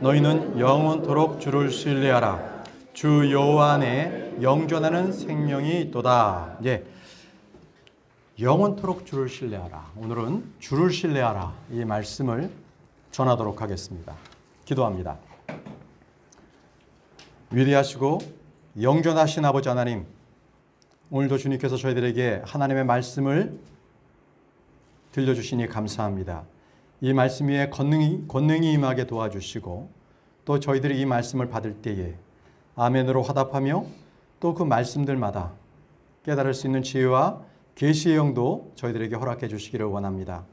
너희는 영원토록 주를 신뢰하라. 주 여호와 안에 영존하는 생명이 있도다. 영원토록 주를 신뢰하라. 오늘은 주를 신뢰하라 이 말씀을 전하도록 하겠습니다. 기도합니다. 위대하시고 영존하신 아버지 하나님, 오늘도 주님께서 저희들에게 하나님의 말씀을 들려주시니 감사합니다. 이 말씀 위에 권능이 임하게 도와주시고 또 저희들이 이 말씀을 받을 때에 아멘으로 화답하며 또 그 말씀들마다 깨달을 수 있는 지혜와 계시의 영도 저희들에게 허락해 주시기를 원합니다.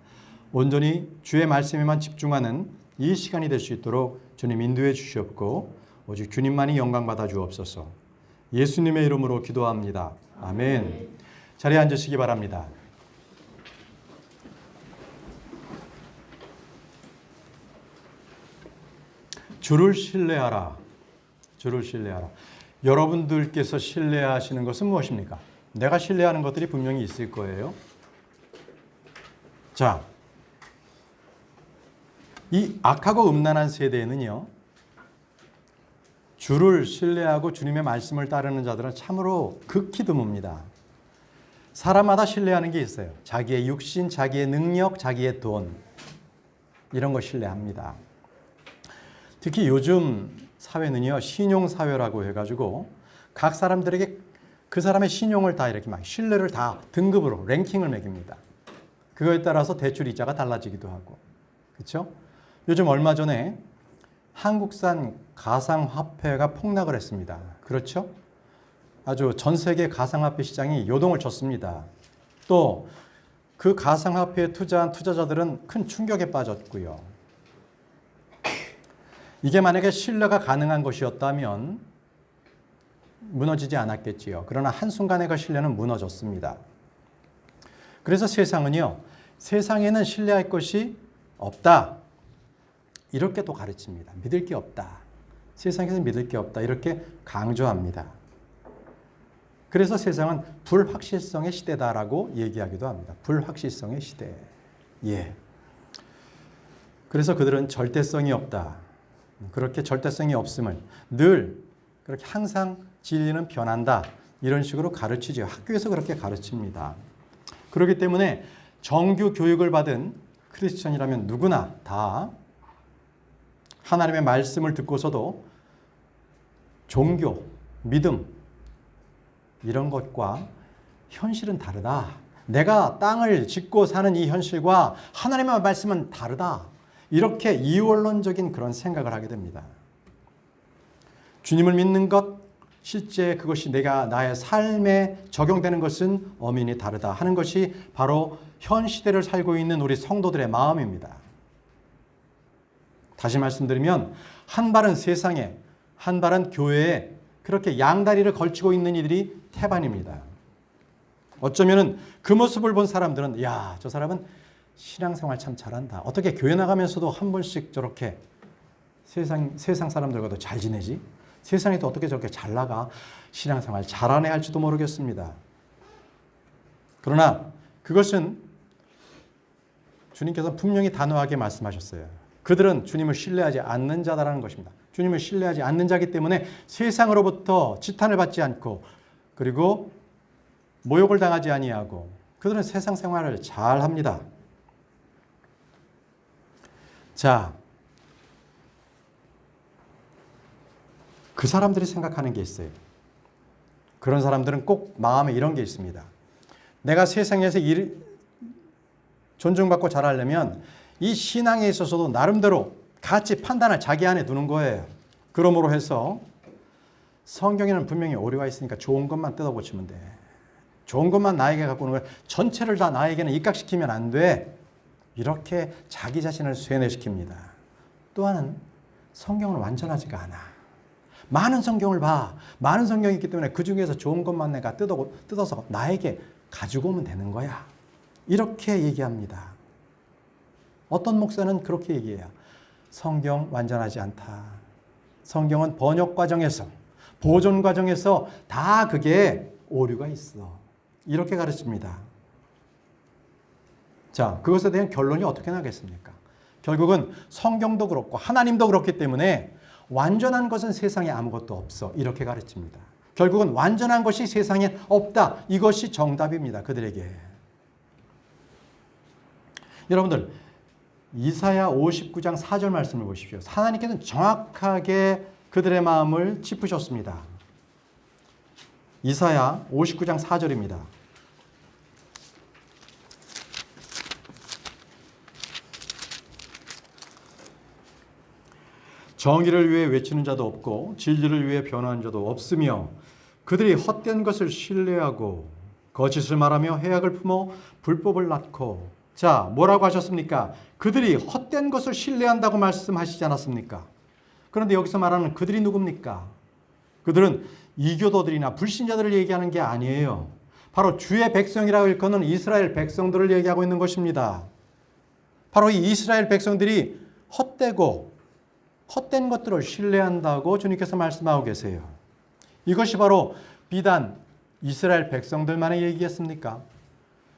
온전히 주의 말씀에만 집중하는 이 시간이 될 수 있도록 주님 인도해 주시옵고 오직 주님만이 영광 받아 주옵소서. 예수님의 이름으로 기도합니다. 아멘. 자리에 앉으시기 바랍니다. 주를 신뢰하라. 주를 신뢰하라. 여러분들께서 신뢰하시는 것은 무엇입니까? 내가 신뢰하는 것들이 분명히 있을 거예요. 자, 이 악하고 음란한 세대에는요, 주를 신뢰하고 주님의 말씀을 따르는 자들은 참으로 극히 드뭅니다. 사람마다 신뢰하는 게 있어요. 자기의 육신, 자기의 능력, 자기의 돈, 이런 거 신뢰합니다. 특히 요즘 사회는요, 신용사회라고 해가지고 각 사람들에게 그 사람의 신용을 다 이렇게 막 신뢰를 다 등급으로 랭킹을 매깁니다. 그거에 따라서 대출 이자가 달라지기도 하고. 그렇죠? 요즘 얼마 전에 한국산 가상화폐가 폭락을 했습니다. 그렇죠? 아주 전 세계 가상화폐 시장이 요동을 쳤습니다. 또 그 가상화폐에 투자한 투자자들은 큰 충격에 빠졌고요. 이게 만약에 신뢰가 가능한 것이었다면 무너지지 않았겠지요. 그러나 한순간에 그 신뢰는 무너졌습니다. 그래서 세상은요, 세상에는 신뢰할 것이 없다. 이렇게 또 가르칩니다. 믿을 게 없다. 세상에서 믿을 게 없다. 이렇게 강조합니다. 그래서 세상은 불확실성의 시대다라고 얘기하기도 합니다. 불확실성의 시대. 그래서 그들은 절대성이 없다. 그렇게 절대성이 없음을 늘 그렇게 항상 진리는 변한다. 이런 식으로 가르치죠. 학교에서 그렇게 가르칩니다. 그렇기 때문에 정규 교육을 받은 크리스천이라면 누구나 다 하나님의 말씀을 듣고서도 종교, 믿음 이런 것과 현실은 다르다. 내가 땅을 짓고 사는 이 현실과 하나님의 말씀은 다르다. 이렇게 이원론적인 그런 생각을 하게 됩니다. 주님을 믿는 것, 실제 그것이 나의 삶에 적용되는 것은 엄연히 다르다 하는 것이 바로 현 시대를 살고 있는 우리 성도들의 마음입니다. 다시 말씀드리면 한 발은 세상에, 한 발은 교회에 그렇게 양다리를 걸치고 있는 이들이 태반입니다. 어쩌면은 그 모습을 본 사람들은 야, 저 사람은 신앙생활 참 잘한다. 어떻게 교회 나가면서도 한 번씩 저렇게 세상 사람들과도 잘 지내지? 세상에도 어떻게 저렇게 잘 나가? 신앙생활 잘하네 할지도 모르겠습니다. 그러나 그것은 주님께서 분명히 단호하게 말씀하셨어요. 그들은 주님을 신뢰하지 않는 자다라는 것입니다. 주님을 신뢰하지 않는 자이기 때문에 세상으로부터 지탄을 받지 않고 그리고 모욕을 당하지 아니하고 그들은 세상 생활을 잘 합니다. 자, 그 사람들이 생각하는 게 있어요. 그런 사람들은 꼭 마음에 이런 게 있습니다. 내가 세상에서 존중받고 잘하려면 이 신앙에 있어서도 나름대로 가치 판단을 자기 안에 두는 거예요. 그러므로 해서 성경에는 분명히 오류가 있으니까 좋은 것만 뜯어고치면 돼. 좋은 것만 나에게 갖고 오는 거야. 전체를 다 나에게는 입각시키면 안 돼. 이렇게 자기 자신을 쇠뇌시킵니다. 또한 성경은 완전하지가 않아. 많은 성경을 봐. 많은 성경이 있기 때문에 그 중에서 좋은 것만 내가 뜯어서 나에게 가지고 오면 되는 거야. 이렇게 얘기합니다. 어떤 목사는 그렇게 얘기해요. 성경 완전하지 않다. 성경은 번역 과정에서, 보존 과정에서 다 그게 오류가 있어. 이렇게 가르칩니다. 자, 그것에 대한 결론이 어떻게 나겠습니까? 결국은 성경도 그렇고 하나님도 그렇기 때문에 완전한 것은 세상에 아무것도 없어. 이렇게 가르칩니다. 결국은 완전한 것이 세상에 없다. 이것이 정답입니다. 그들에게. 여러분들 이사야 59장 4절 말씀을 보십시오. 하나님께서는 정확하게 그들의 마음을 짚으셨습니다. 이사야 59장 4절입니다. 정의를 위해 외치는 자도 없고 진리를 위해 변호하는 자도 없으며 그들이 헛된 것을 신뢰하고 거짓을 말하며 해악을 품어 불법을 낳고. 자, 뭐라고 하셨습니까? 그들이 헛된 것을 신뢰한다고 말씀하시지 않았습니까? 그런데 여기서 말하는 그들이 누굽니까? 그들은 이교도들이나 불신자들을 얘기하는 게 아니에요. 바로 주의 백성이라고 일컫는 이스라엘 백성들을 얘기하고 있는 것입니다. 바로 이 이스라엘 백성들이 헛된 것들을 신뢰한다고 주님께서 말씀하고 계세요. 이것이 바로 비단 이스라엘 백성들만의 얘기겠습니까?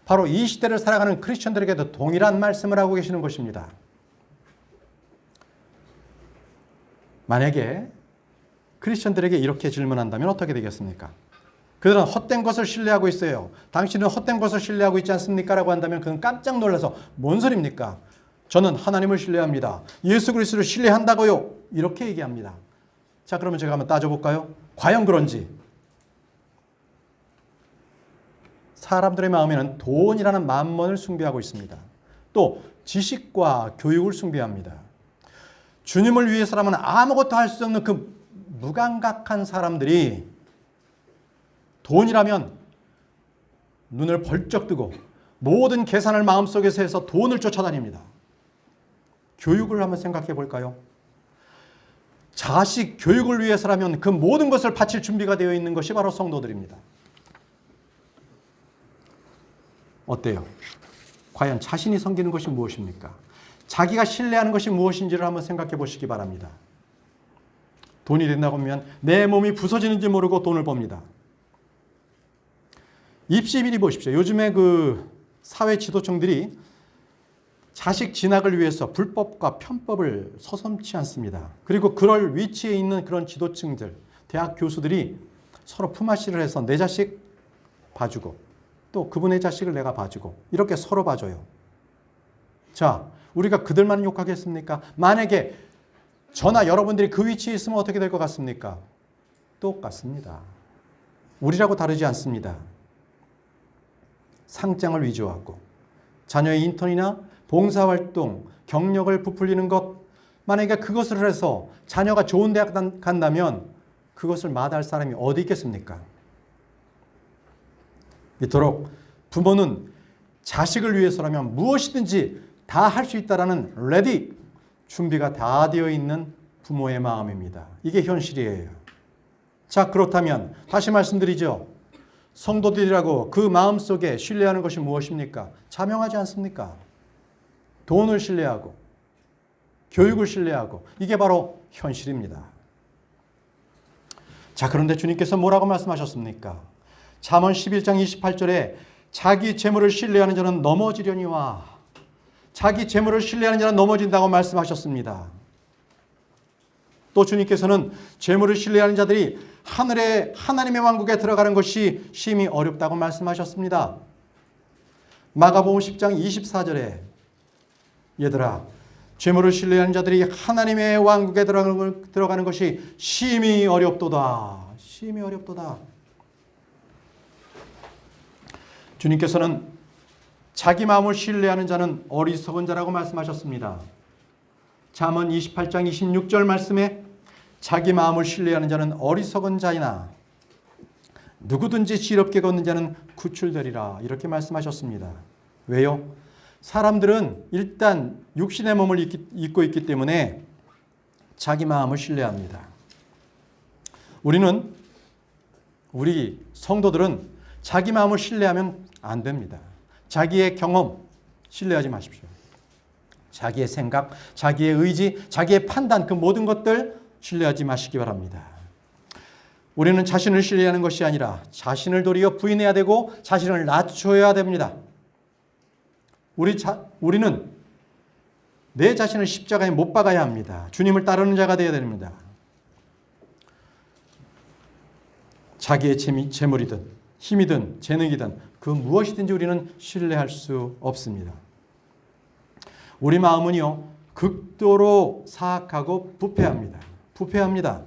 바로 이 시대를 살아가는 크리스천들에게도 동일한 말씀을 하고 계시는 것입니다. 만약에 크리스천들에게 이렇게 질문한다면 어떻게 되겠습니까? 그들은 헛된 것을 신뢰하고 있어요. 당신은 헛된 것을 신뢰하고 있지 않습니까? 라고 한다면 그는 깜짝 놀라서 뭔 소리입니까? 저는 하나님을 신뢰합니다. 예수 그리스도를 신뢰한다고요. 이렇게 얘기합니다. 자, 그러면 제가 한번 따져볼까요? 과연 그런지. 사람들의 마음에는 돈이라는 만몬을 숭배하고 있습니다. 또 지식과 교육을 숭배합니다. 주님을 위해서라면 아무것도 할 수 없는 그 무감각한 사람들이 돈이라면 눈을 벌쩍 뜨고 모든 계산을 마음속에서 해서 돈을 쫓아다닙니다. 교육을 한번 생각해 볼까요? 자식 교육을 위해서라면 그 모든 것을 바칠 준비가 되어 있는 것이 바로 성도들입니다. 어때요? 과연 자신이 섬기는 것이 무엇입니까? 자기가 신뢰하는 것이 무엇인지를 한번 생각해 보시기 바랍니다. 돈이 된다고 하면 내 몸이 부서지는지 모르고 돈을 법니다. 입시비리 보십시오. 요즘에 그 사회 지도층들이 자식 진학을 위해서 불법과 편법을 서슴지 않습니다. 그리고 그럴 위치에 있는 그런 지도층들, 대학 교수들이 서로 품앗이를 해서 내 자식 봐주고 또 그분의 자식을 내가 봐주고 이렇게 서로 봐줘요. 자, 우리가 그들만 욕하겠습니까? 만약에 저나 여러분들이 그 위치에 있으면 어떻게 될 것 같습니까? 똑같습니다. 우리라고 다르지 않습니다. 상장을 위조하고 자녀의 인턴이나 봉사활동, 경력을 부풀리는 것, 만약에 그것을 해서 자녀가 좋은 대학 간다면 그것을 마다할 사람이 어디 있겠습니까? 이토록 부모는 자식을 위해서라면 무엇이든지 다 할 수 있다라는 레디, 준비가 다 되어 있는 부모의 마음입니다. 이게 현실이에요. 자, 그렇다면 다시 말씀드리죠. 성도들이라고 그 마음속에 신뢰하는 것이 무엇입니까? 자명하지 않습니까? 돈을 신뢰하고 교육을 신뢰하고 이게 바로 현실입니다. 자, 그런데 주님께서 뭐라고 말씀하셨습니까? 잠언 11장 28절에 자기 재물을 신뢰하는 자는 넘어지려니와 자기 재물을 신뢰하는 자는 넘어진다고 말씀하셨습니다. 또 주님께서는 재물을 신뢰하는 자들이 하늘에 하나님의 왕국에 들어가는 것이 심히 어렵다고 말씀하셨습니다. 마가복음 10장 24절에 얘들아, 재물을 신뢰하는 자들이 하나님의 왕국에 들어가는 것이 심히 어렵도다. 심히 어렵도다. 주님께서는 자기 마음을 신뢰하는 자는 어리석은 자라고 말씀하셨습니다. 잠언 28장 26절 말씀에 자기 마음을 신뢰하는 자는 어리석은 자이나 누구든지 지혜롭게 걷는 자는 구출되리라. 이렇게 말씀하셨습니다. 왜요? 사람들은 일단 육신의 몸을 입고 있기 때문에 자기 마음을 신뢰합니다. 우리 성도들은 자기 마음을 신뢰하면 안 됩니다. 자기의 경험 신뢰하지 마십시오. 자기의 생각, 자기의 의지, 자기의 판단, 그 모든 것들 신뢰하지 마시기 바랍니다. 우리는 자신을 신뢰하는 것이 아니라 자신을 도리어 부인해야 되고 자신을 낮춰야 됩니다. 우리는 내 자신을 십자가에 못 박아야 합니다. 주님을 따르는 자가 되어야 됩니다. 자기의 재물이든 힘이든 재능이든 그 무엇이든지 우리는 신뢰할 수 없습니다. 우리 마음은요, 극도로 사악하고 부패합니다. 부패합니다.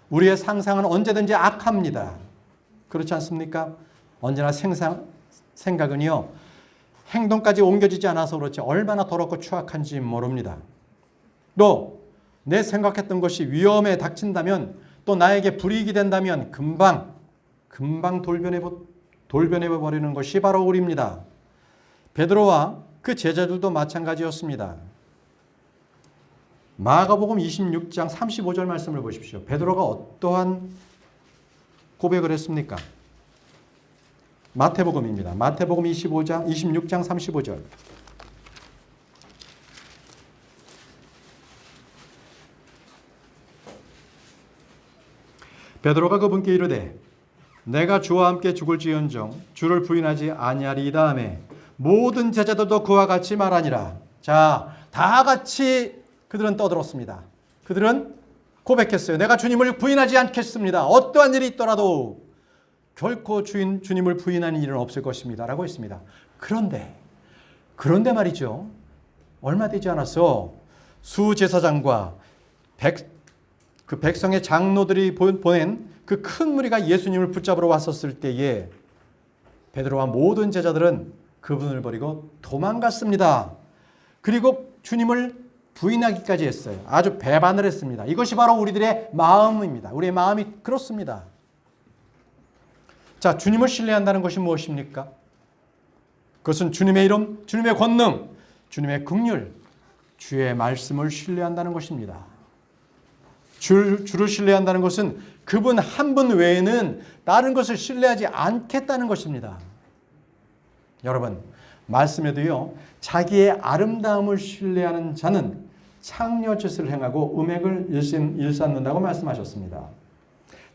우리의 상상은 언제든지 악합니다. 그렇지 않습니까? 언제나 생각은요, 행동까지 옮겨지지 않아서 그렇지 얼마나 더럽고 추악한지 모릅니다. 또 내 생각했던 것이 위험에 닥친다면, 또 나에게 불이익이 된다면 금방 돌변해 버리는 것이 바로 우리입니다. 베드로와 그 제자들도 마찬가지였습니다. 마가복음 26장 35절 말씀을 보십시오. 베드로가 어떠한 고백을 했습니까? 마태복음입니다. 마태복음 26장 35절. 베드로가 그분께 이르되 내가 주와 함께 죽을지언정 주를 부인하지 아니하리이다 하매 모든 제자들도 그와 같이 말하니라. 자, 다 같이 그들은 떠들었습니다. 그들은 고백했어요. 내가 주님을 부인하지 않겠습니다. 어떠한 일이 있더라도 결코 주님을 부인하는 일은 없을 것입니다. 라고 했습니다. 그런데 말이죠. 얼마 되지 않았어. 수제사장과 그 백성의 장로들이 보낸 그 큰 무리가 예수님을 붙잡으러 왔었을 때에 베드로와 모든 제자들은 그분을 버리고 도망갔습니다. 그리고 주님을 부인하기까지 했어요. 아주 배반을 했습니다. 이것이 바로 우리들의 마음입니다. 우리의 마음이 그렇습니다. 자, 주님을 신뢰한다는 것이 무엇입니까? 그것은 주님의 이름, 주님의 권능, 주님의 긍휼, 주의 말씀을 신뢰한다는 것입니다. 주를 신뢰한다는 것은 그분 한 분 외에는 다른 것을 신뢰하지 않겠다는 것입니다. 여러분, 말씀에도요, 자기의 아름다움을 신뢰하는 자는 창녀짓을 행하고 음행을 일삼는다고 말씀하셨습니다.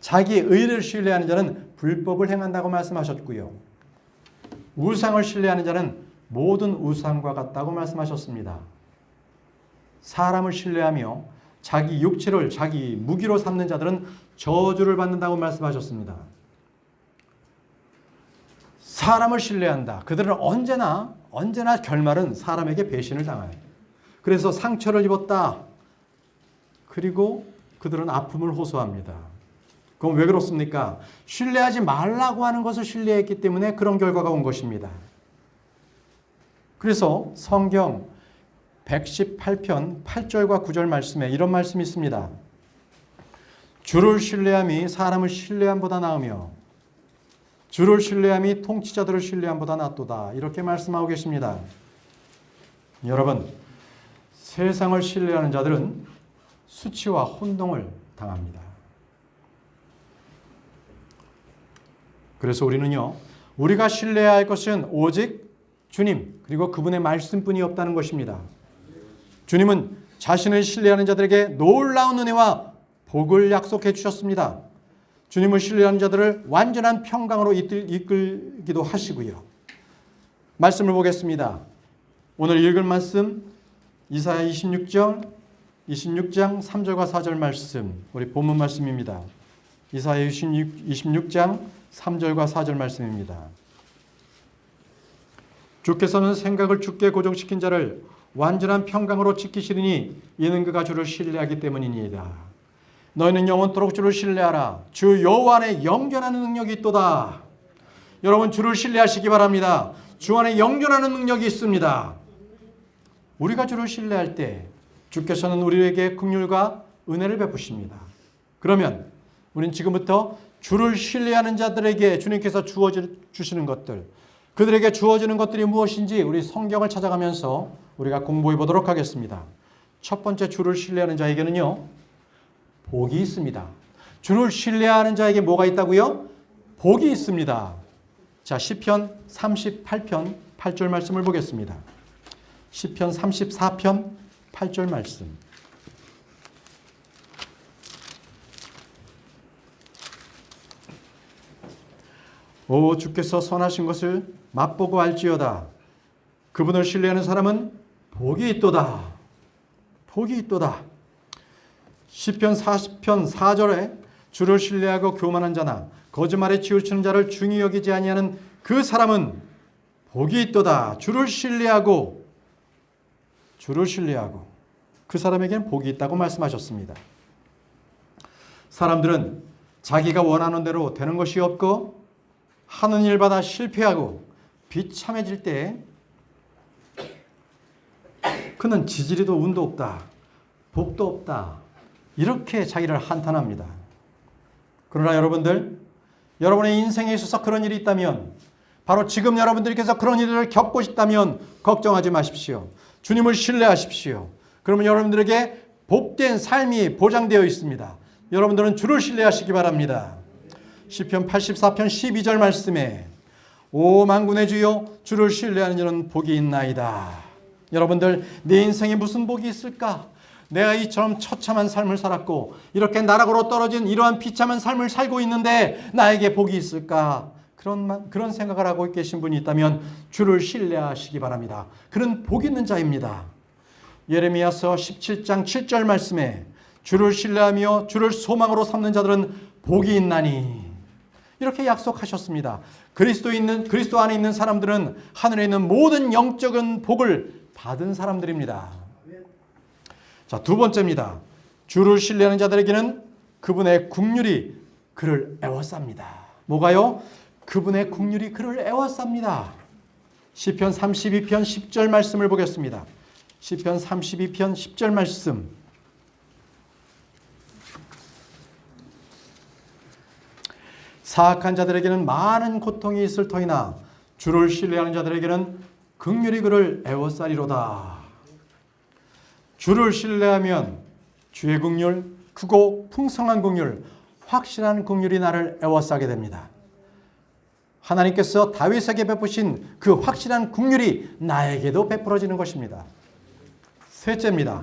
자기의 의를 신뢰하는 자는 불법을 행한다고 말씀하셨고요. 우상을 신뢰하는 자는 모든 우상과 같다고 말씀하셨습니다. 사람을 신뢰하며 자기 육체를 자기 무기로 삼는 자들은 저주를 받는다고 말씀하셨습니다. 사람을 신뢰한다. 그들은 언제나 결말은 사람에게 배신을 당해요. 그래서 상처를 입었다. 그리고 그들은 아픔을 호소합니다. 그럼 왜 그렇습니까? 신뢰하지 말라고 하는 것을 신뢰했기 때문에 그런 결과가 온 것입니다. 그래서 성경 118편 8절과 9절 말씀에 이런 말씀이 있습니다. 주를 신뢰함이 사람을 신뢰함보다 나으며 주를 신뢰함이 통치자들을 신뢰함보다 낫도다. 이렇게 말씀하고 계십니다. 여러분, 세상을 신뢰하는 자들은 수치와 혼동을 당합니다. 그래서 우리는요, 우리가 신뢰해야 할 것은 오직 주님 그리고 그분의 말씀뿐이 없다는 것입니다. 주님은 자신을 신뢰하는 자들에게 놀라운 은혜와 복을 약속해 주셨습니다. 주님을 신뢰하는 자들을 완전한 평강으로 이끌기도 하시고요. 말씀을 보겠습니다. 오늘 읽을 말씀 이사야 26장 3절과 4절 말씀, 우리 본문 말씀입니다. 이사야 26장 3절과 4절 말씀입니다. 주께서는 생각을 주께 고정시킨 자를 완전한 평강으로 지키시리니 이는 그가 주를 신뢰하기 때문이니이다. 너희는 영원토록 주를 신뢰하라. 주 여호와 안에 영존하는 능력이 있도다. 여러분, 주를 신뢰하시기 바랍니다. 주 안에 영존하는 능력이 있습니다. 우리가 주를 신뢰할 때 주께서는 우리에게 긍휼과 은혜를 베푸십니다. 그러면 우리는 지금부터 주를 신뢰하는 자들에게 주님께서 주시는 것들, 그들에게 주어지는 것들이 무엇인지 우리 성경을 찾아가면서 우리가 공부해 보도록 하겠습니다. 첫 번째, 주를 신뢰하는 자에게는요, 복이 있습니다. 주를 신뢰하는 자에게 뭐가 있다고요? 복이 있습니다. 자, 시편 38편 8절 말씀을 보겠습니다. 시편 34편 8절 말씀. 오, 주께서 선하신 것을 맛보고 알지어다. 그분을 신뢰하는 사람은 복이 있도다. 복이 있도다. 시편 40편 4절에 주를 신뢰하고 교만한 자나 거짓말에 치우치는 자를 중히 여기지 아니하는 그 사람은 복이 있도다. 주를 신뢰하고 그 사람에게는 복이 있다고 말씀하셨습니다. 사람들은 자기가 원하는 대로 되는 것이 없고 하는 일마다 실패하고 비참해질 때 그는 지지리도 운도 없다. 복도 없다. 이렇게 자기를 한탄합니다. 그러나 여러분의 인생에 있어서 그런 일이 있다면, 바로 지금 여러분들께서 그런 일을 겪고 있다면 걱정하지 마십시오. 주님을 신뢰하십시오. 그러면 여러분들에게 복된 삶이 보장되어 있습니다. 여러분들은 주를 신뢰하시기 바랍니다. 시편 84편 12절 말씀에 오 만군의 주여 주를 신뢰하는 자는 복이 있나이다. 여러분들, 내 인생에 무슨 복이 있을까? 내가 이처럼 처참한 삶을 살았고 이렇게 나락으로 떨어진 이러한 비참한 삶을 살고 있는데 나에게 복이 있을까? 그런 생각을 하고 계신 분이 있다면 주를 신뢰하시기 바랍니다. 그는 복 있는 자입니다. 예레미야서 17장 7절 말씀에 주를 신뢰하며 주를 소망으로 삼는 자들은 복이 있나니 이렇게 약속하셨습니다. 그리스도 안에 있는 사람들은 하늘에 있는 모든 영적인 복을 받은 사람들입니다. 자, 두 번째입니다. 주를 신뢰하는 자들에게는 그분의 긍휼이 그를 애워쌉니다. 뭐가요? 그분의 긍휼이 그를 애워쌉니다. 시편 32편 10절 말씀을 보겠습니다. 시편 32편 10절 말씀. 사악한 자들에게는 많은 고통이 있을 터이나 주를 신뢰하는 자들에게는 긍휼이 그를 애워싸리로다. 주를 신뢰하면 주의 긍휼, 크고 풍성한 긍휼, 확실한 긍휼이 나를 애워싸게 됩니다. 하나님께서 다윗에게 베푸신 그 확실한 긍휼이 나에게도 베풀어지는 것입니다. 셋째입니다.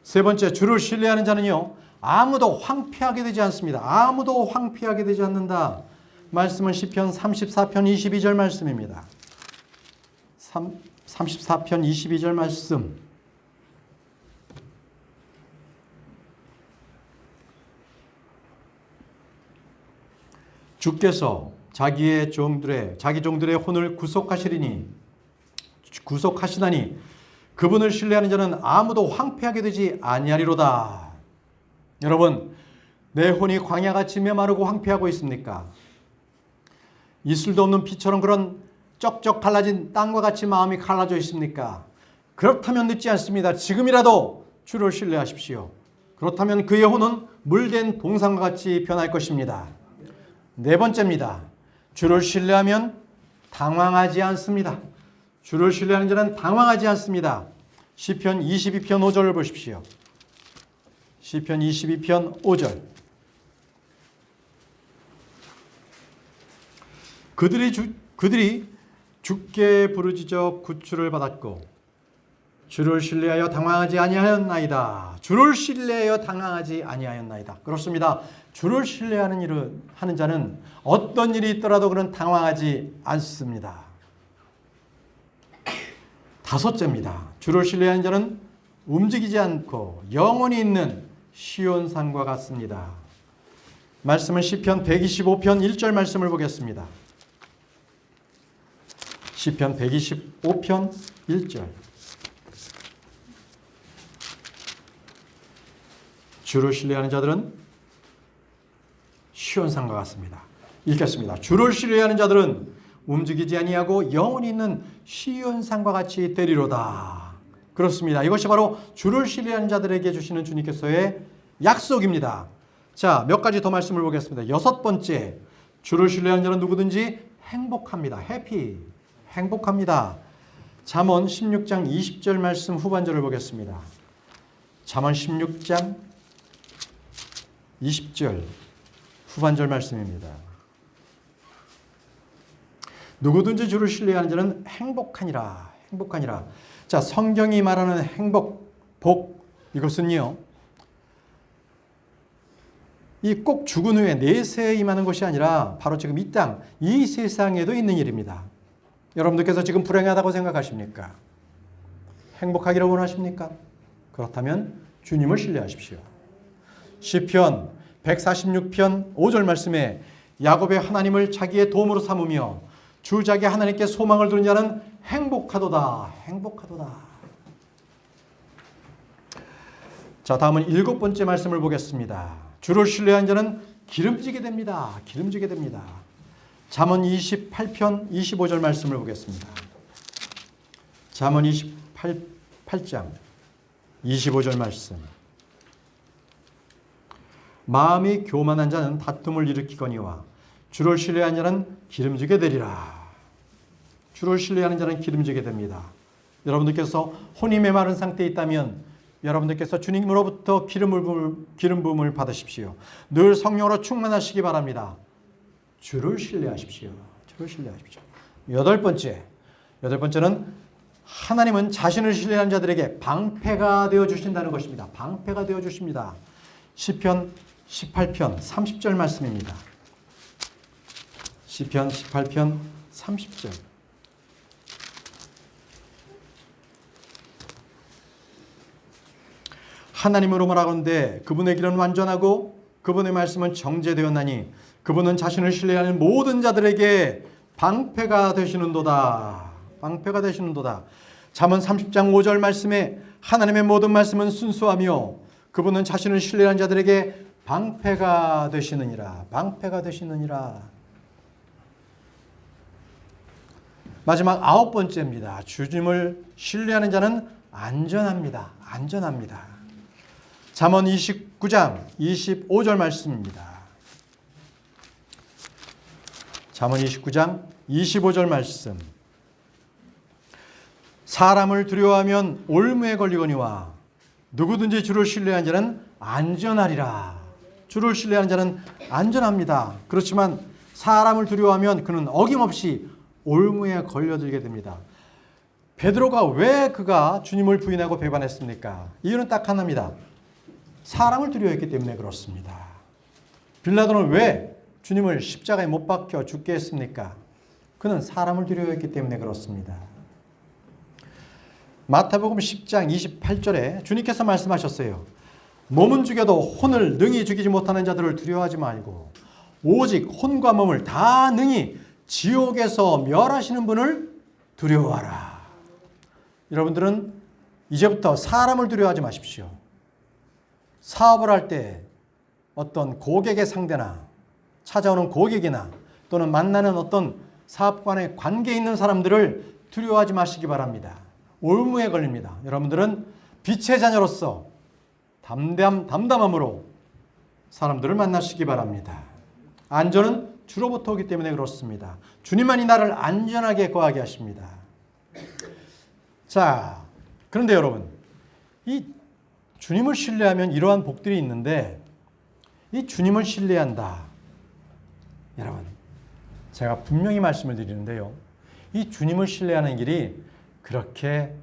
세 번째, 주를 신뢰하는 자는요, 아무도 황폐하게 되지 않습니다. 아무도 황폐하게 되지 않는다. 말씀은 시편 34편 22절 말씀입니다. 34편 22절 말씀. 주께서 자기 종들의 혼을 구속하시나니 그분을 신뢰하는 자는 아무도 황폐하게 되지 아니하리로다. 여러분, 내 혼이 광야같이 메마르고 황폐하고 있습니까? 이슬도 없는 비처럼 그런 쩍쩍 갈라진 땅과 같이 마음이 갈라져 있습니까? 그렇다면 늦지 않습니다. 지금이라도 주를 신뢰하십시오. 그렇다면 그의 혼은 물된 동산과 같이 변할 것입니다. 네 번째입니다. 주를 신뢰하면 당황하지 않습니다. 주를 신뢰하는 자는 당황하지 않습니다. 시편 22편 5절을 보십시오. 시편 22편 5절. 그들이 주께 부르짖어 구출을 받았고 주를 신뢰하여 당황하지 아니하였나이다. 주를 신뢰하여 당황하지 아니하였나이다. 그렇습니다. 주를 하는 자는 어떤 일이 있더라도 그는 당황하지 않습니다. 다섯째입니다. 주를 신뢰하는 자는 움직이지 않고 영원히 있는 시온산과 같습니다. 말씀은 시편 125편 1절 말씀을 보겠습니다. 시편 125편 1절. 주를 신뢰하는 자들은 시온산과 같습니다. 읽겠습니다. 주를 신뢰하는 자들은 움직이지 아니하고 영원히 있는 시온산과 같이 되리로다. 그렇습니다. 이것이 바로 주를 신뢰하는 자들에게 주시는 주님께서의 약속입니다. 자, 몇 가지 더 말씀을 보겠습니다. 여섯 번째, 주를 신뢰하는 자는 누구든지 행복합니다. 해피, 행복합니다. 잠언 16장 20절 말씀 후반절을 보겠습니다. 잠언 16장 20절 후반절 말씀입니다. 누구든지 주를 신뢰하는 자는 행복하니라. 행복하니라. 자, 성경이 말하는 행복, 복, 이것은요, 이 꼭 죽은 후에 내세에 임하는 것이 아니라 바로 지금 이 땅, 이 세상에도 있는 일입니다. 여러분들께서 지금 불행하다고 생각하십니까? 행복하기를 원하십니까? 그렇다면 주님을 신뢰하십시오. 시편 146편 5절 말씀에 야곱의 하나님을 자기의 도움으로 삼으며 주 자기 하나님께 소망을 두는 자는 행복하도다. 행복하도다. 자, 다음은 7번째 말씀을 보겠습니다. 주를 신뢰한 자는 기름지게 됩니다. 기름지게 됩니다. 잠언 28편 25절 말씀을 보겠습니다. 잠언 28장 25절 말씀. 마음이 교만한 자는 다툼을 일으키거니와 주를 신뢰한 자는 기름지게 되리라. 주를 신뢰하는 자는 기름지게 됩니다. 여러분들께서 혼이 메마른 상태에 있다면 여러분들께서 주님으로부터 기름 부음을 받으십시오. 늘 성령으로 충만하시기 바랍니다. 주를 신뢰하십시오. 주를 신뢰하십시오. 여덟 번째는 하나님은 자신을 신뢰하는 자들에게 방패가 되어 주신다는 것입니다. 방패가 되어 주십니다. 시편 18편 30절 말씀입니다. 시편 18편 30절. 하나님으로 말하건대 그분의 길은 완전하고 그분의 말씀은 정죄되었나니 그분은 자신을 신뢰하는 모든 자들에게 방패가 되시는도다. 방패가 되시는도다. 잠언 30장 5절 말씀에 하나님의 모든 말씀은 순수하며 그분은 자신을 신뢰하는 자들에게 방패가 되시느니라. 방패가 되시느니라. 마지막 9번째입니다. 주님을 신뢰하는 자는 안전합니다. 안전합니다. 잠언 29장 25절 말씀입니다. 잠언 29장 25절 말씀. 사람을 두려워하면 올무에 걸리거니와 누구든지 주를 신뢰하는 자는 안전하리라. 주를 신뢰하는 자는 안전합니다. 그렇지만 사람을 두려워하면 그는 어김없이 올무에 걸려들게 됩니다. 베드로가 왜 그가 주님을 부인하고 배반했습니까? 이유는 딱 하나입니다. 사람을 두려워했기 때문에 그렇습니다. 빌라도는 왜 주님을 십자가에 못 박혀 죽게 했습니까? 그는 사람을 두려워했기 때문에 그렇습니다. 마태복음 10장 28절에 주님께서 말씀하셨어요. 몸은 죽여도 혼을 능히 죽이지 못하는 자들을 두려워하지 말고 오직 혼과 몸을 다 능히 지옥에서 멸하시는 분을 두려워하라. 여러분들은 이제부터 사람을 두려워하지 마십시오. 사업을 할 때 어떤 고객의 상대나 찾아오는 고객이나 또는 만나는 어떤 사업관에 관계 있는 사람들을 두려워하지 마시기 바랍니다. 올무에 걸립니다. 여러분들은 빛의 자녀로서 담담함으로 사람들을 만나시기 바랍니다. 안전은 주로부터 오기 때문에 그렇습니다. 주님만이 나를 안전하게 거하게 하십니다. 자, 그런데 여러분, 이 주님을 신뢰하면 이러한 복들이 있는데 이 주님을 신뢰한다. 여러분, 제가 분명히 말씀을 드리는데요. 이 주님을 신뢰하는 길이 그렇게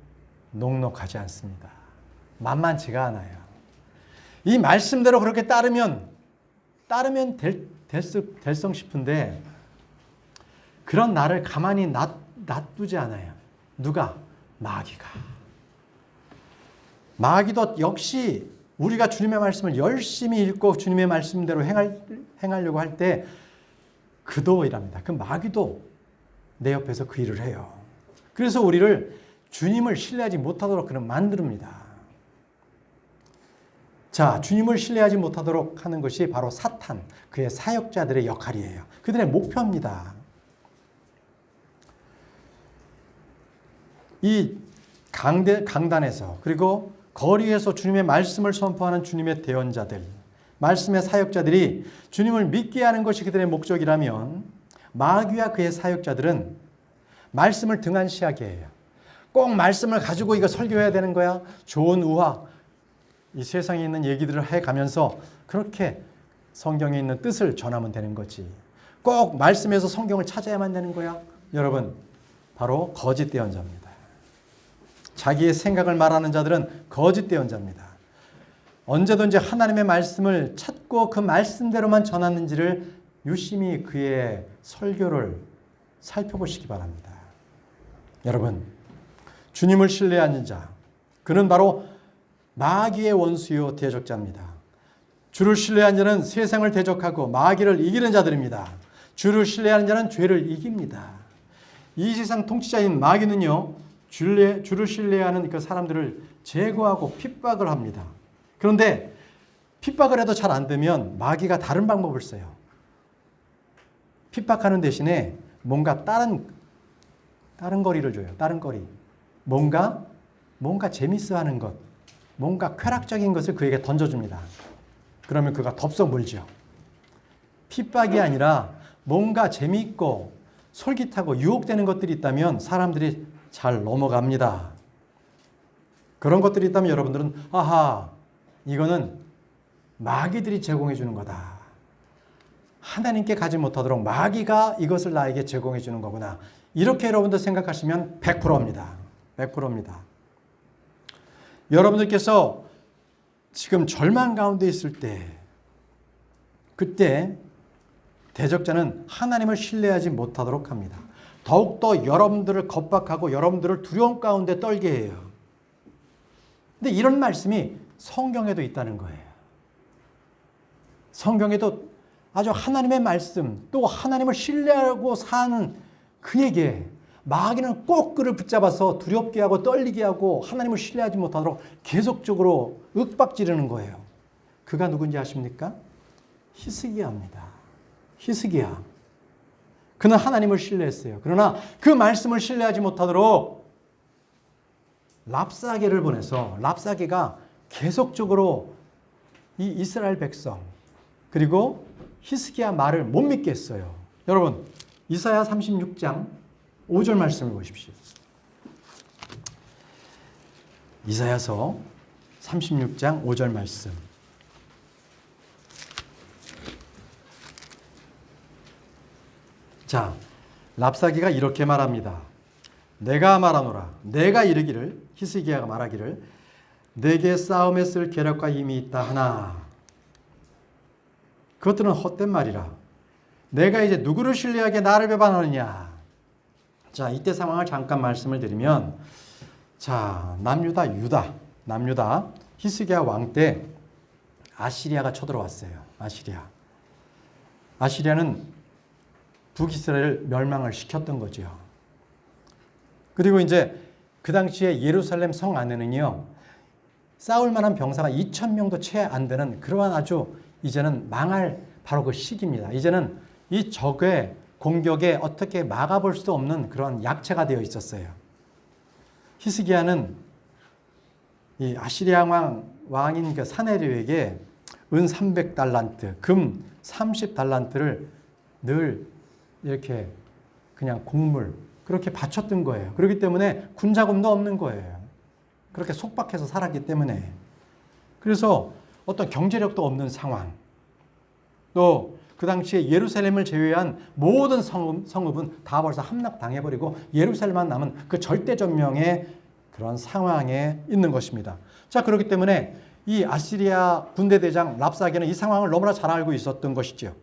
녹록하지 않습니다. 만만치가 않아요. 이 말씀대로 그렇게 따르면 될성 싶은데 그런 나를 가만히 놔두지 않아요. 누가? 마귀도 역시 우리가 주님의 말씀을 열심히 읽고 주님의 말씀대로 행하려고 할 때 그도 일합니다. 그 마귀도 내 옆에서 그 일을 해요. 그래서 우리를 주님을 신뢰하지 못하도록 그는 만듭니다. 자, 주님을 신뢰하지 못하도록 하는 것이 바로 사탄, 그의 사역자들의 역할이에요. 그들의 목표입니다. 이 강단에서 그리고 거리에서 주님의 말씀을 선포하는 주님의 대언자들, 말씀의 사역자들이 주님을 믿게 하는 것이 그들의 목적이라면 마귀와 그의 사역자들은 말씀을 등한시하게 해요. 꼭 말씀을 가지고 이거 설교해야 되는 거야. 좋은 우화, 이 세상에 있는 얘기들을 해가면서 그렇게 성경에 있는 뜻을 전하면 되는 거지. 꼭 말씀에서 성경을 찾아야만 되는 거야. 여러분, 바로 거짓 대언자입니다. 자기의 생각을 말하는 자들은 거짓 대언자입니다. 언제든지 하나님의 말씀을 찾고 그 말씀대로만 전하는지를 유심히 그의 설교를 살펴보시기 바랍니다. 여러분, 주님을 신뢰하는 자, 그는 바로 마귀의 원수요 대적자입니다. 주를 신뢰한 자는 세상을 대적하고 마귀를 이기는 자들입니다. 주를 신뢰하는 자는 죄를 이깁니다. 이 세상 통치자인 마귀는요, 주를 신뢰하는 그 사람들을 제거하고 핍박을 합니다. 그런데 핍박을 해도 잘 안 되면 마귀가 다른 방법을 써요. 핍박하는 대신에 뭔가 다른 거리를 줘요. 다른 거리. 뭔가 재밌어 하는 것, 뭔가 쾌락적인 것을 그에게 던져줍니다. 그러면 그가 덥석 물죠. 핍박이 아니라 뭔가 재미있고 솔깃하고 유혹되는 것들이 있다면 사람들이 잘 넘어갑니다. 그런 것들이 있다면 여러분들은 아하, 이거는 마귀들이 제공해 주는 거다. 하나님께 가지 못하도록 마귀가 이것을 나에게 제공해 주는 거구나. 이렇게 여러분들 생각하시면 100%입니다. 100%입니다. 여러분들께서 지금 절망 가운데 있을 때, 그때 대적자는 하나님을 신뢰하지 못하도록 합니다. 더욱더 여러분들을 겁박하고 여러분들을 두려움 가운데 떨게 해요. 근데 이런 말씀이 성경에도 있다는 거예요. 성경에도 아주 하나님의 말씀, 또 하나님을 신뢰하고 사는 그에게 마귀는 꼭 그를 붙잡아서 두렵게 하고 떨리게 하고 하나님을 신뢰하지 못하도록 계속적으로 윽박지르는 거예요. 그가 누군지 아십니까? 히스기야입니다. 히스기야. 그는 하나님을 신뢰했어요. 그러나 그 말씀을 신뢰하지 못하도록 랍사게를 보내서 랍사게가 계속적으로 이 이스라엘 백성 그리고 히스기야 말을 못 믿게 했어요. 여러분, 이사야 36장 5절 말씀을 보십시오. 이사야서 36장 5절 말씀. 자, 랍사기가 이렇게 말합니다. 내가 말하노라. 내가 이르기를, 히스기야가 말하기를, 내게 싸움에 쓸 계략과 힘이 있다 하나. 그것들은 헛된 말이라. 내가 이제 누구를 신뢰하게 나를 배반하느냐. 자, 이때 상황을 잠깐 말씀을 드리면, 자, 남유다 히스기야 왕 때 아시리아가 쳐들어왔어요. 아시리아는 북이스라엘을 멸망을 시켰던 거죠. 그리고 이제 그 당시에 예루살렘 성 안에는요, 싸울 만한 병사가 2,000명도 채 안 되는 그러한 아주 이제는 망할 바로 그 시기입니다. 이제는 이 적의 공격에 어떻게 막아볼 수 없는 그런 약체가 되어 있었어요. 히스기야는 이 아시리아 왕인 그 사네립에게 은 300달란트, 금 30달란트를 늘 이렇게 그냥 곡물 그렇게 바쳤던 거예요. 그렇기 때문에 군자금도 없는 거예요. 그렇게 속박해서 살았기 때문에. 그래서 어떤 경제력도 없는 상황. 또 그 당시에 예루살렘을 제외한 모든 성읍은 다 벌써 함락당해버리고 예루살렘만 남은 그 절대전명의 그런 상황에 있는 것입니다. 자, 그렇기 때문에 이 아시리아 군대대장 랍사게는 이 상황을 너무나 잘 알고 있었던 것이죠.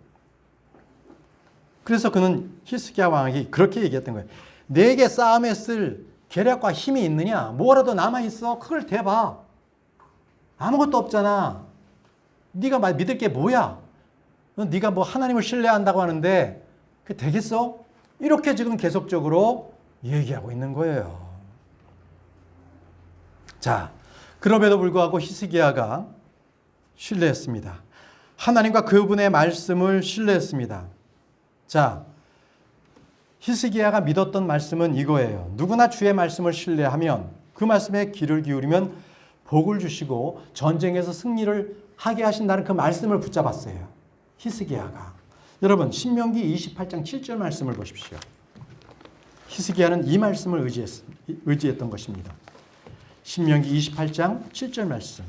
그래서 그는 히스기야 왕에게 그렇게 얘기했던 거예요. 내게 싸움에 쓸 계략과 힘이 있느냐? 뭐라도 남아있어? 그걸 대봐. 아무것도 없잖아. 네가 믿을 게 뭐야? 네가 뭐 하나님을 신뢰한다고 하는데 그게 되겠어? 이렇게 지금 계속적으로 얘기하고 있는 거예요. 자, 그럼에도 불구하고 히스기야가 신뢰했습니다. 하나님과 그분의 말씀을 신뢰했습니다. 자, 히스기야가 믿었던 말씀은 이거예요. 누구나 주의 말씀을 신뢰하면 그 말씀에 귀를 기울이면 복을 주시고 전쟁에서 승리를 하게 하신다는 그 말씀을 붙잡았어요. 히스기야가. 여러분, 신명기 28장 7절 말씀을 보십시오. 히스기야는 이 말씀을 의지했던 것입니다. 신명기 28장 7절 말씀.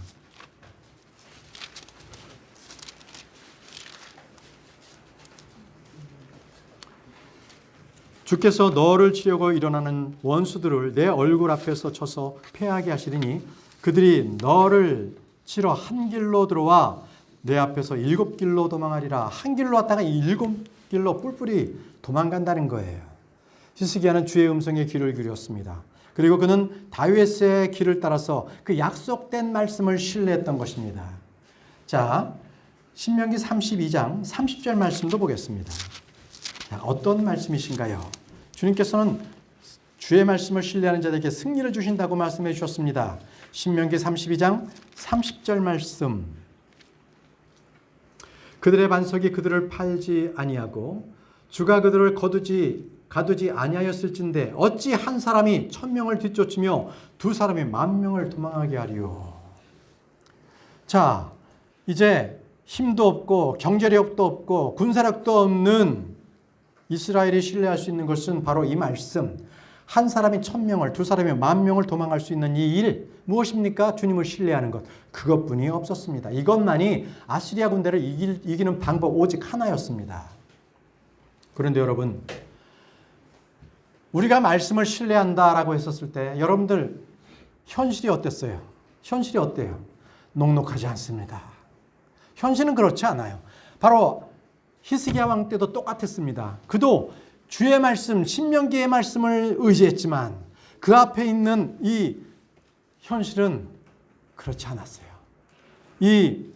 주께서 너를 치려고 일어나는 원수들을 내 얼굴 앞에서 쳐서 패하게 하시리니 그들이 너를 치러 한 길로 들어와 내 앞에서 7길로 도망하리라. 한 길로 왔다가 7길로 뿔뿔이 도망간다는 거예요. 히스기야는 주의 음성에 귀를 기울였습니다. 그리고 그는 다윗의 길을 따라서 그 약속된 말씀을 신뢰했던 것입니다. 자, 신명기 32장 30절 말씀도 보겠습니다. 자, 어떤 말씀이신가요? 주님께서는 주의 말씀을 신뢰하는 자들에게 승리를 주신다고 말씀해 주셨습니다. 신명기 32장 30절 말씀. 그들의 반석이 그들을 팔지 아니하고 주가 그들을 가두지 아니하였을진데 어찌 한 사람이 1000명을 뒤쫓으며 두 사람이 10,000명을 도망하게 하리요. 자, 이제 힘도 없고 경제력도 없고 군사력도 없는 이스라엘이 신뢰할 수 있는 것은 바로 이 말씀. 한 사람이 1000명을, 두 사람이 10,000명을 도망갈 수 있는 이 일, 무엇입니까? 주님을 신뢰하는 것. 그것뿐이 없었습니다. 이것만이 아시리아 군대를 이기는 방법 오직 하나였습니다. 그런데 여러분, 우리가 말씀을 신뢰한다라고 했었을 때 여러분들 현실이 어땠어요? 현실이 어때요? 녹록하지 않습니다. 현실은 그렇지 않아요. 바로 히스기야 왕 때도 똑같았습니다. 그도 주의 말씀, 신명기의 말씀을 의지했지만 그 앞에 있는 이 현실은 그렇지 않았어요. 이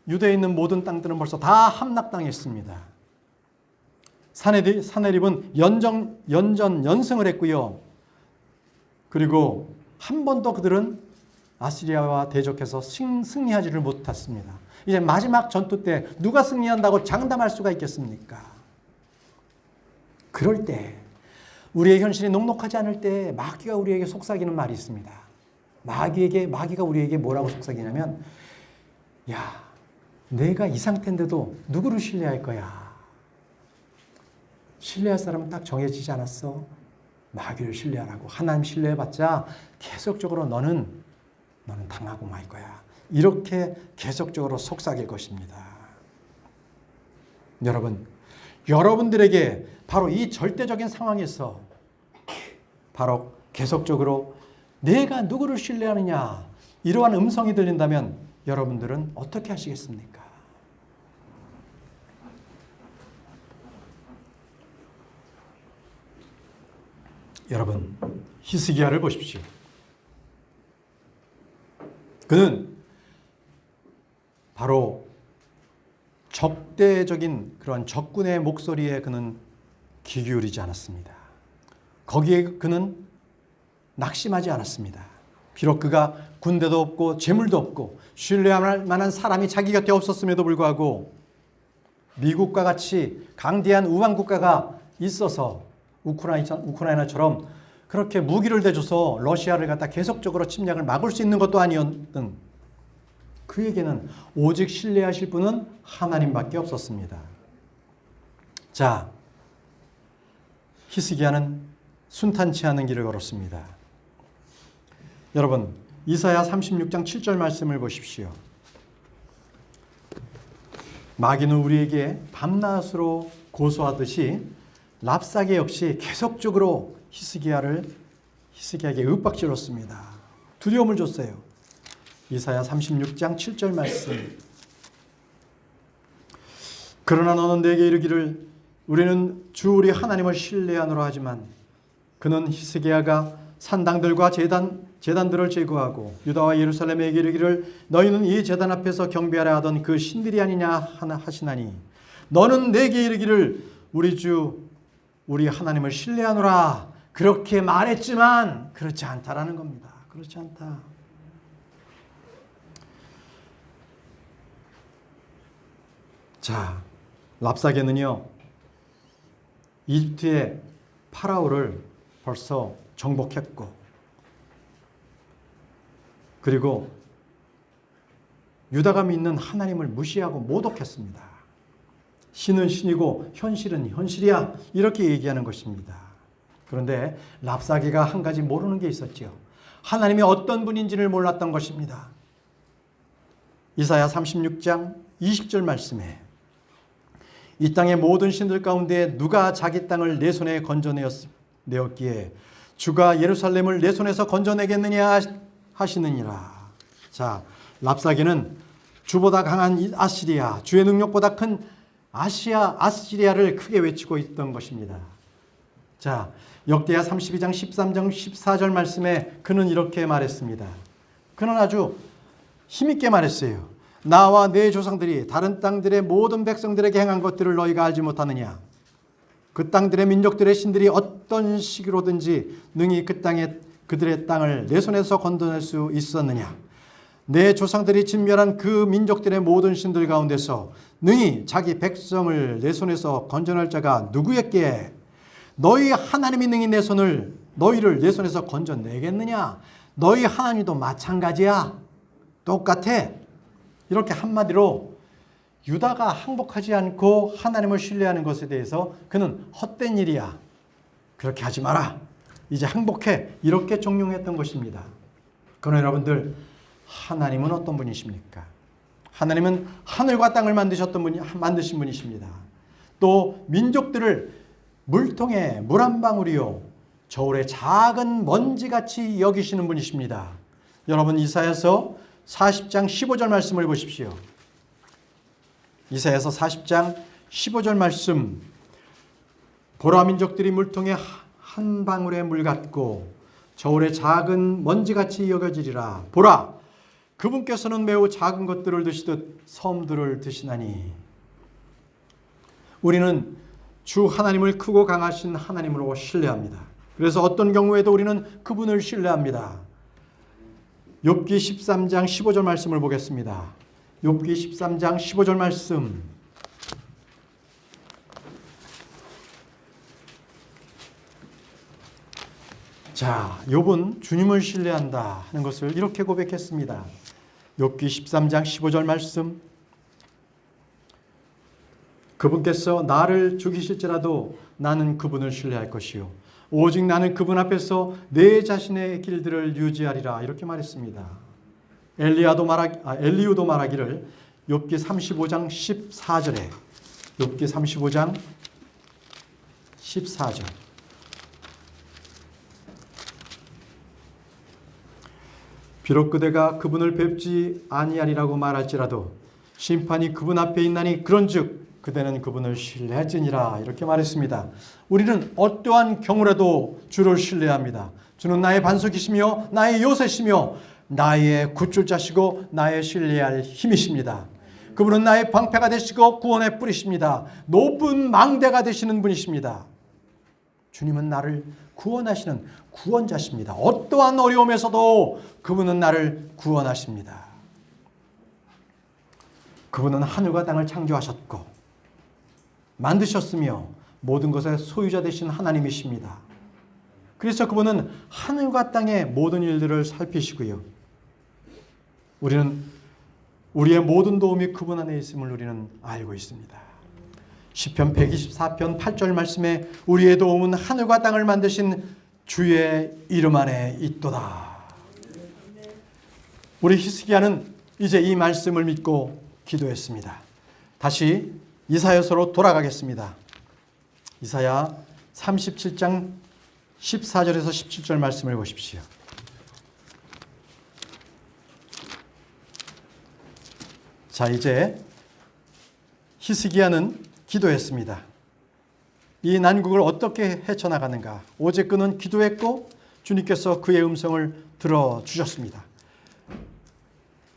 유대에 있는 모든 땅들은 벌써 다 함락당했습니다. 사내립은 연전연승을 했고요. 그리고 한 번도 그들은 아시리아와 대적해서 승리하지를 못했습니다. 이제 마지막 전투 때 누가 승리한다고 장담할 수가 있겠습니까? 그럴 때 우리의 현실이 녹록하지 않을 때 마귀가 우리에게 속삭이는 말이 있습니다. 마귀가 우리에게 뭐라고 속삭이냐면, 야, 내가 이 상태인데도 누구를 신뢰할 거야? 신뢰할 사람은 딱 정해지지 않았어? 마귀를 신뢰하라고. 하나님 신뢰해봤자 계속적으로 너는 당하고 말 거야. 이렇게 계속적으로 속삭일 것입니다. 여러분들에게 바로 이 절대적인 상황에서 바로 계속적으로 내가 누구를 신뢰하느냐 이러한 음성이 들린다면 여러분들은 어떻게 하시겠습니까? 여러분, 히스기야를 보십시오. 그는 바로 적대적인 그러한 적군의 목소리에 그는 귀 기울이지 않았습니다. 거기에 그는 낙심하지 않았습니다. 비록 그가 군대도 없고 재물도 없고 신뢰할 만한 사람이 자기 곁에 없었음에도 불구하고 미국과 같이 강대한 우방 국가가 있어서 우크라이나처럼 그렇게 무기를 대줘서 러시아를 갖다 계속적으로 침략을 막을 수 있는 것도 아니었던 그에게는 오직 신뢰하실 분은 하나님밖에 없었습니다. 자, 히스기야는 순탄치 않은 길을 걸었습니다. 여러분, 이사야 36장 7절 말씀을 보십시오. 마귀는 우리에게 밤낮으로 고소하듯이 랍사게 역시 계속적으로 히스기야에게 윽박질렀습니다. 두려움을 줬어요. 이사야 36장 7절 말씀. 그러나 너는 내게 이르기를 우리는 주 우리 하나님을 신뢰하노라 하지만 그는 히스기야가 산당들과 제단들을 제거하고 유다와 예루살렘에게 이르기를 너희는 이 제단 앞에서 경배하라 하던 그 신들이 아니냐 하시나니 너는 내게 이르기를 우리 주 우리 하나님을 신뢰하노라 그렇게 말했지만 그렇지 않다라는 겁니다. 그렇지 않다. 자, 랍사게는요 이집트의 파라오를 벌써 정복했고 그리고 유다가 믿는 하나님을 무시하고 모독했습니다. 신은 신이고 현실은 현실이야 이렇게 얘기하는 것입니다. 그런데 랍사게가 한 가지 모르는 게 있었죠. 하나님이 어떤 분인지를 몰랐던 것입니다. 이사야 36장 20절 말씀에 이 땅의 모든 신들 가운데 누가 자기 땅을 내 손에 건져내었기에 주가 예루살렘을 내 손에서 건져내겠느냐 하시느니라. 자, 랍사게는 주보다 강한 아시리아, 주의 능력보다 큰 아시리아를 크게 외치고 있던 것입니다. 자, 역대하 32장 13장 14절 말씀에 그는 이렇게 말했습니다. 그는 아주 힘있게 말했어요. 나와 내 조상들이 다른 땅들의 모든 백성들에게 행한 것들을 너희가 알지 못하느냐? 그 땅들의 민족들의 신들이 어떤 식으로든지 능히 그 땅에 그들의 땅을 내 손에서 건져낼 수 있었느냐? 내 조상들이 진멸한 그 민족들의 모든 신들 가운데서 능히 자기 백성을 내 손에서 건져낼 자가 누구였기에 너희 하나님이 능히 너희를 내 손에서 건져내겠느냐? 너희 하나님도 마찬가지야. 똑같아. 이렇게 한마디로 유다가 항복하지 않고 하나님을 신뢰하는 것에 대해서 그는 헛된 일이야. 그렇게 하지 마라. 이제 항복해. 이렇게 종용했던 것입니다. 그러나 여러분들, 하나님은 어떤 분이십니까? 하나님은 하늘과 땅을 만드신 분이십니다. 또 민족들을 물통에 물 한 방울이요 저울의 작은 먼지같이 여기시는 분이십니다. 여러분, 이사야서 40장 15절 말씀을 보십시오. 이사야서 40장 15절 말씀. 보라, 민족들이 물통에 한 방울의 물 같고 저울의 작은 먼지같이 여겨지리라. 보라, 그분께서는 매우 작은 것들을 드시듯 섬들을 드시나니. 우리는 주 하나님을 크고 강하신 하나님으로 신뢰합니다. 그래서 어떤 경우에도 우리는 그분을 신뢰합니다. 욥기 13장 15절 말씀을 보겠습니다. 욥기 13장 15절 말씀. 자, 욥은 주님을 신뢰한다 하는 것을 이렇게 고백했습니다. 욥기 13장 15절 말씀. 그분께서 나를 죽이실지라도 나는 그분을 신뢰할 것이요 오직 나는 그분 앞에서 내 자신의 길들을 유지하리라. 이렇게 말했습니다. 엘리우도 말하기를 욥기 35장 14절에 욥기 35장 14절. 비록 그대가 그분을 뵙지 아니하리라고 말할지라도 심판이 그분 앞에 있나니 그런즉 그대는 그분을 신뢰할지니라. 이렇게 말했습니다. 우리는 어떠한 경우라도 주를 신뢰합니다. 주는 나의 반석이시며 나의 요새시며 나의 굿줄자시고 나의 신뢰할 힘이십니다. 그분은 나의 방패가 되시고 구원의 뿌리십니다. 높은 망대가 되시는 분이십니다. 주님은 나를 구원하시는 구원자십니다. 어떠한 어려움에서도 그분은 나를 구원하십니다. 그분은 하늘과 땅을 창조하셨고 만드셨으며 모든 것의 소유자 되신 하나님이십니다. 그래서 그분은 하늘과 땅의 모든 일들을 살피시고요. 우리는 우리의 모든 도움이 그분 안에 있음을 우리는 알고 있습니다. 시편 124편 8절 말씀에 우리의 도움은 하늘과 땅을 만드신 주의 이름 안에 있도다. 우리 히스기야는 이제 이 말씀을 믿고 기도했습니다. 다시 이사야서로 돌아가겠습니다. 이사야 37장 14절에서 17절 말씀을 보십시오. 자, 이제 히스기야는 기도했습니다. 이 난국을 어떻게 헤쳐나가는가? 오직 그는 기도했고 주님께서 그의 음성을 들어주셨습니다.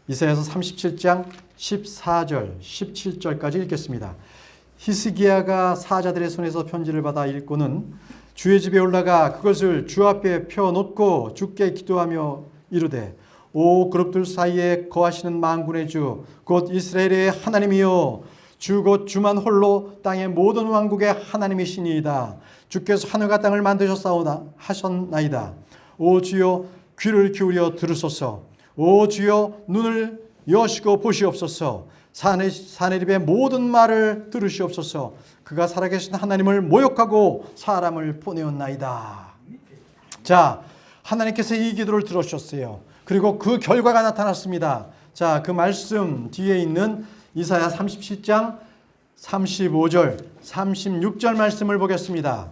이사야서 37장 14절, 17절까지 읽겠습니다. 히스기야가 사자들의 손에서 편지를 받아 읽고는 주의 집에 올라가 그것을 주 앞에 펴놓고 주께 기도하며 이르되 오 그룹들 사이에 거하시는 만군의 주 곧 이스라엘의 하나님이여 주 곧 주만 홀로 땅의 모든 왕국의 하나님이시니이다. 주께서 하늘과 땅을 만드셨사오다 하셨나이다. 오 주여 귀를 기울여 들으소서. 오 주여 눈을 여시고 보시옵소서. 사내립의 모든 말을 들으시옵소서. 그가 살아계신 하나님을 모욕하고 사람을 보내었나이다. 자, 하나님께서 이 기도를 들어주셨어요. 그리고 그 결과가 나타났습니다. 자, 그 말씀 뒤에 있는 이사야 37장 35절, 36절 말씀을 보겠습니다.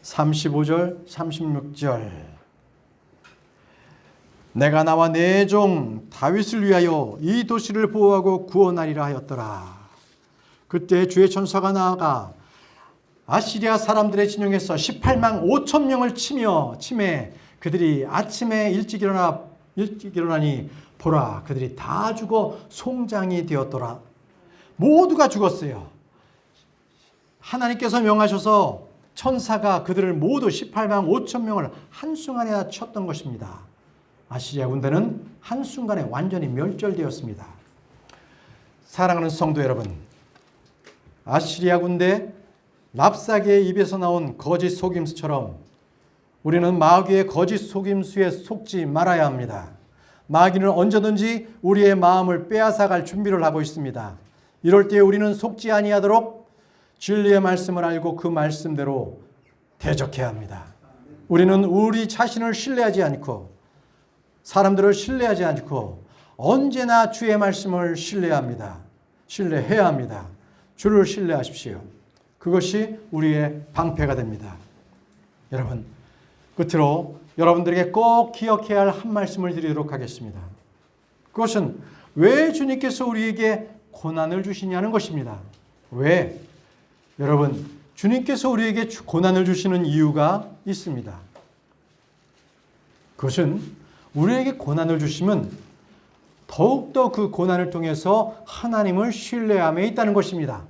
35절, 36절. 내가 나와 내 종 다윗을 위하여 이 도시를 보호하고 구원하리라 하였더라. 그때 주의 천사가 나아가 아시리아 사람들의 진영에서 18만 5천 명을 침해 그들이 아침에 일찍 일어나니 보라 그들이 다 죽어 송장이 되었더라. 모두가 죽었어요. 하나님께서 명하셔서 천사가 그들을 모두 18만 5천 명을 한순간에 쳤던 것입니다. 아시리아 군대는 한순간에 완전히 멸절되었습니다. 사랑하는 성도 여러분, 아시리아 군대 랍사게의 입에서 나온 거짓 속임수처럼 우리는 마귀의 거짓 속임수에 속지 말아야 합니다. 마귀는 언제든지 우리의 마음을 빼앗아갈 준비를 하고 있습니다. 이럴 때 우리는 속지 아니하도록 진리의 말씀을 알고 그 말씀대로 대적해야 합니다. 우리는 우리 자신을 신뢰하지 않고 사람들을 신뢰하지 않고 언제나 주의 말씀을 신뢰해야 합니다. 주를 신뢰하십시오. 그것이 우리의 방패가 됩니다. 여러분, 끝으로 여러분들에게 꼭 기억해야 할 한 말씀을 드리도록 하겠습니다. 그것은 왜 주님께서 우리에게 고난을 주시냐는 것입니다. 왜? 여러분, 주님께서 우리에게 고난을 주시는 이유가 있습니다. 그것은 우리에게 고난을 주시면 더욱더 그 고난을 통해서 하나님을 신뢰함에 있다는 것입니다.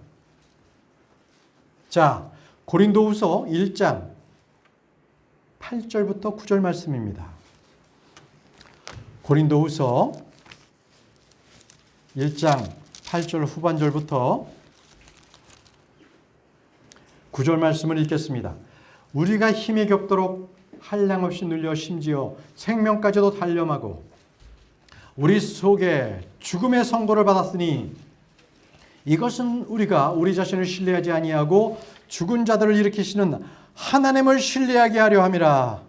자, 고린도후서 1장 8절부터 9절 말씀입니다. 고린도후서 1장 8절 후반절부터 9절 말씀을 읽겠습니다. 우리가 힘이 겹도록 한량없이 눌려 심지어 생명까지도 단련하고 우리 속에 죽음의 선고를 받았으니 이것은 우리가 우리 자신을 신뢰하지 아니하고 죽은 자들을 일으키시는 하나님을 신뢰하게 하려 함이라.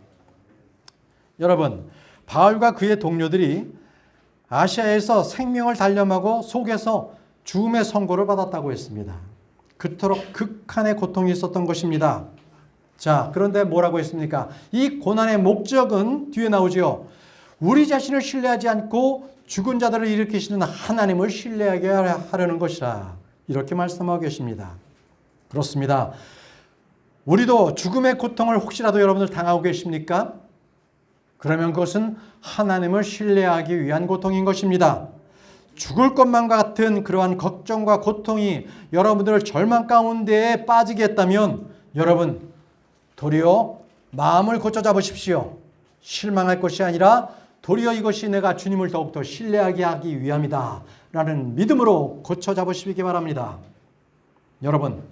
여러분, 바울과 그의 동료들이 아시아에서 생명을 단련하고 속에서 죽음의 선고를 받았다고 했습니다. 그토록 극한의 고통이 있었던 것입니다. 자, 그런데 뭐라고 했습니까? 이 고난의 목적은 뒤에 나오죠. 우리 자신을 신뢰하지 않고 죽은 자들을 일으키시는 하나님을 신뢰하게 하려는 것이라. 이렇게 말씀하고 계십니다. 그렇습니다. 우리도 죽음의 고통을 혹시라도 여러분들 당하고 계십니까? 그러면 그것은 하나님을 신뢰하기 위한 고통인 것입니다. 죽을 것만 같은 그러한 걱정과 고통이 여러분들을 절망 가운데에 빠지게 했다면 여러분 도리어 마음을 고쳐 잡으십시오. 실망할 것이 아니라 도리어 이것이 내가 주님을 더욱더 신뢰하게 하기 위함이다 라는 믿음으로 고쳐 잡으시기 바랍니다. 여러분,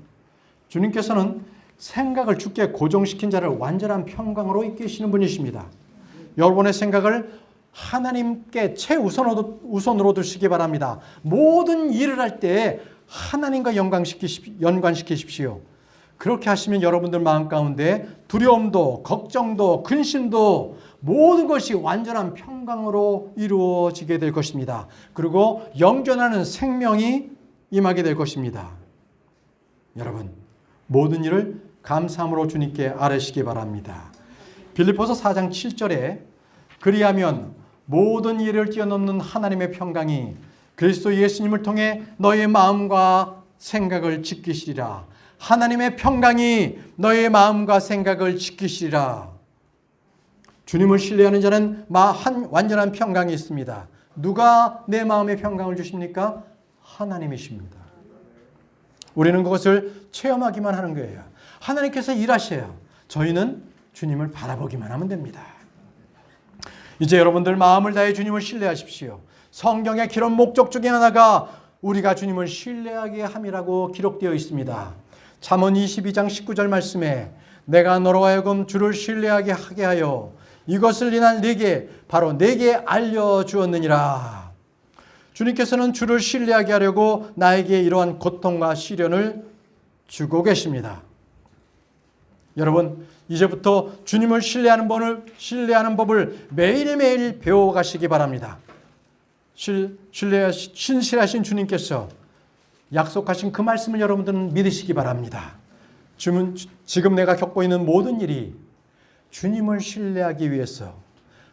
주님께서는 생각을 주께 고정시킨 자를 완전한 평강으로 이끄시는 분이십니다. 여러분의 생각을 하나님께 최우선으로 두시기 바랍니다. 모든 일을 할 때 하나님과 연관시키십시오. 그렇게 하시면 여러분들 마음 가운데 두려움도 걱정도 근심도 모든 것이 완전한 평강으로 이루어지게 될 것입니다. 그리고 영존하는 생명이 임하게 될 것입니다. 여러분, 모든 일을 감사함으로 주님께 아뢰시기 바랍니다. 빌립보서 4장 7절에 그리하면 모든 일을 뛰어넘는 하나님의 평강이 그리스도 예수님을 통해 너의 마음과 생각을 지키시리라. 하나님의 평강이 너의 마음과 생각을 지키시리라. 주님을 신뢰하는 자는 완전한 평강이 있습니다. 누가 내 마음의 평강을 주십니까? 하나님이십니다. 우리는 그것을 체험하기만 하는 거예요. 하나님께서 일하셔요. 저희는 주님을 바라보기만 하면 됩니다. 이제 여러분들 마음을 다해 주님을 신뢰하십시오. 성경의 기록 목적 중에 하나가 우리가 주님을 신뢰하게 함이라고 기록되어 있습니다. 잠언 22장 19절 말씀에 내가 너로 하여금 주를 신뢰하게 하게 하여 이것을 인한 바로 내게 알려주었느니라. 주님께서는 주를 신뢰하게 하려고 나에게 이러한 고통과 시련을 주고 계십니다. 여러분, 이제부터 주님을 신뢰하는 법을 매일매일 배워가시기 바랍니다. 신실하신 주님께서 약속하신 그 말씀을 여러분들은 믿으시기 바랍니다. 지금 내가 겪고 있는 모든 일이 주님을 신뢰하기 위해서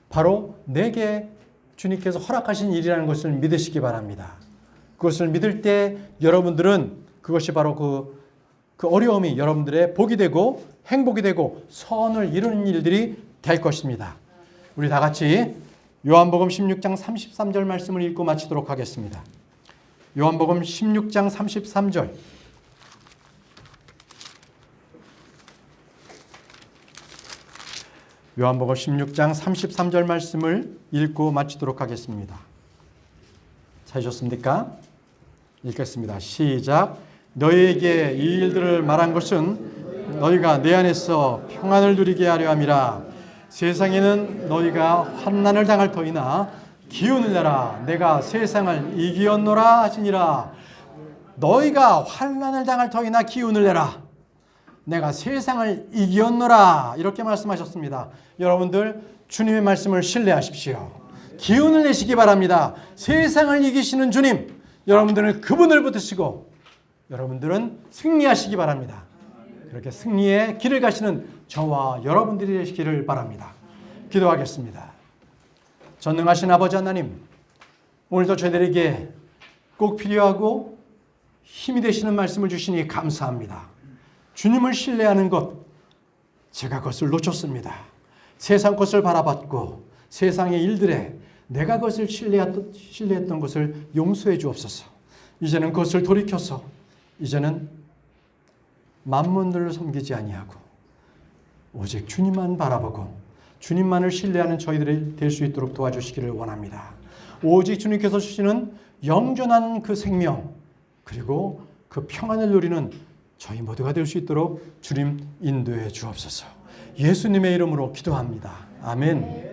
바로 내게 주님께서 허락하신 일이라는 것을 믿으시기 바랍니다. 그것을 믿을 때 여러분들은 그것이 바로 그 그 어려움이 여러분들의 복이 되고 행복이 되고 선을 이루는 일들이 될 것입니다. 우리 다 같이 요한복음 16장 33절 말씀을 읽고 마치도록 하겠습니다. 요한복음 16장 33절. 요한복음 16장 33절 말씀을 읽고 마치도록 하겠습니다. 찾으셨습니까? 읽겠습니다. 시작. 너희에게 이 일들을 말한 것은 너희가 내 안에서 평안을 누리게 하려 함이라. 세상에는 너희가 환난을 당할 터이나 기운을 내라. 내가 세상을 이기었노라 하시니라. 너희가 환난을 당할 터이나 기운을 내라. 내가 세상을 이기었노라. 이렇게 말씀하셨습니다. 여러분들 주님의 말씀을 신뢰하십시오. 기운을 내시기 바랍니다. 세상을 이기시는 주님, 여러분들은 그분을 붙드시고 여러분들은 승리하시기 바랍니다. 그렇게 승리의 길을 가시는 저와 여러분들이 되시기를 바랍니다. 기도하겠습니다. 전능하신 아버지 하나님, 오늘도 저희들에게 꼭 필요하고 힘이 되시는 말씀을 주시니 감사합니다. 주님을 신뢰하는 것, 제가 그것을 놓쳤습니다. 세상 것을 바라봤고 세상의 일들에 내가 그것을 신뢰했던 것을 용서해 주옵소서. 이제는 그것을 돌이켜서 이제는 만문들을 섬기지 아니하고 오직 주님만 바라보고 주님만을 신뢰하는 저희들이 될 수 있도록 도와주시기를 원합니다. 오직 주님께서 주시는 영존한 그 생명 그리고 그 평안을 누리는 저희 모두가 될 수 있도록 주님 인도해 주옵소서. 예수님의 이름으로 기도합니다. 아멘.